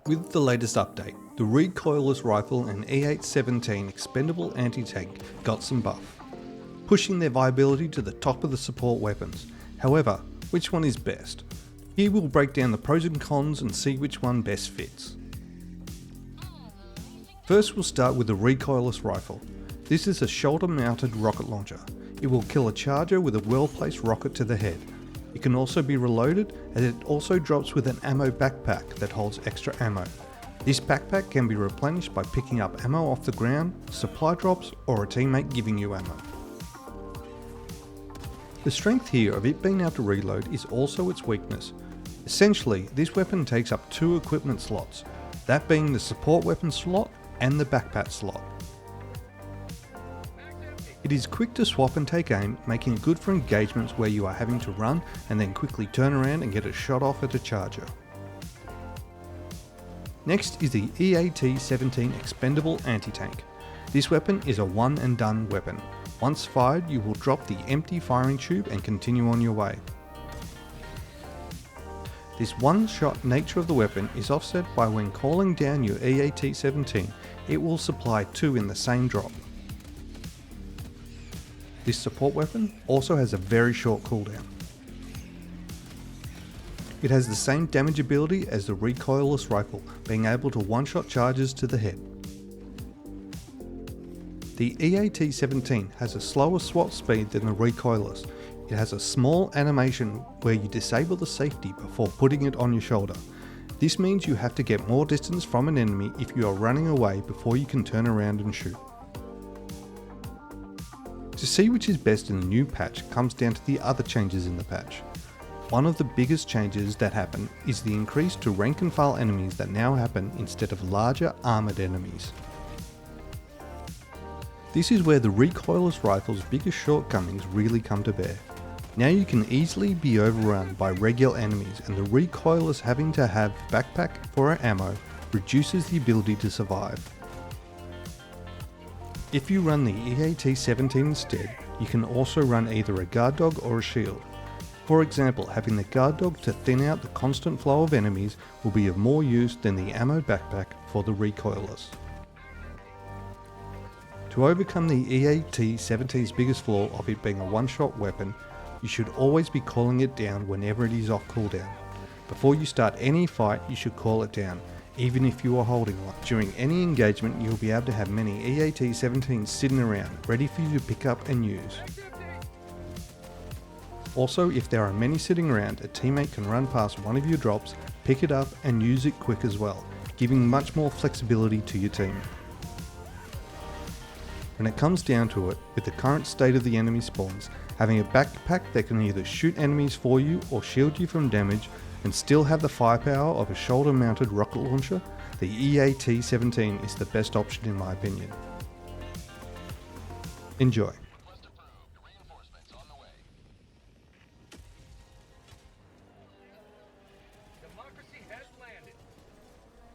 With the latest update, the Recoilless Rifle and EAT-17 Expendable anti-tank got some buff, pushing their viability to the top of the support weapons. However, which one is best? Here we'll break down the pros and cons and see which one best fits. First we'll start with the Recoilless Rifle. This is a shoulder-mounted rocket launcher. It will kill a charger with a well-placed rocket to the head. It can also be reloaded, and it also drops with an ammo backpack that holds extra ammo. This backpack can be replenished by picking up ammo off the ground, supply drops, or a teammate giving you ammo. The strength here of it being able to reload is also its weakness. Essentially, this weapon takes up two equipment slots, that being the support weapon slot and the backpack slot. It is quick to swap and take aim, making it good for engagements where you are having to run and then quickly turn around and get a shot off at a charger. Next is the EAT-17 Expendable anti-tank. This weapon is a one and done weapon. Once fired, you will drop the empty firing tube and continue on your way. This one-shot nature of the weapon is offset by when calling down your EAT-17, it will supply two in the same drop. This support weapon also has a very short cooldown. It has the same damage ability as the Recoilless Rifle, being able to one-shot charges to the head. The EAT-17 has a slower swap speed than the Recoilless. It has a small animation where you disable the safety before putting it on your shoulder. This means you have to get more distance from an enemy if you are running away before you can turn around and shoot. To see which is best in the new patch comes down to the other changes in the patch. One of the biggest changes that happen is the increase to rank and file enemies that now happen instead of larger armoured enemies. This is where the Recoilless Rifle's biggest shortcomings really come to bear. Now you can easily be overrun by regular enemies, and the Recoilless having to have backpack for our ammo reduces the ability to survive. If you run the EAT-17 instead, you can also run either a guard dog or a shield. For example, having the guard dog to thin out the constant flow of enemies will be of more use than the ammo backpack for the Recoilless. To overcome the EAT-17's biggest flaw of it being a one-shot weapon, you should always be calling it down whenever it is off cooldown. Before you start any fight, you should call it down, even if you are holding one. During any engagement, you'll be able to have many EAT-17s sitting around, ready for you to pick up and use. Also, if there are many sitting around, a teammate can run past one of your drops, pick it up and use it quick as well, giving much more flexibility to your team. When it comes down to it, with the current state of the enemy spawns, having a backpack that can either shoot enemies for you or shield you from damage and still have the firepower of a shoulder-mounted rocket launcher, the EAT-17 is the best option in my opinion. Enjoy.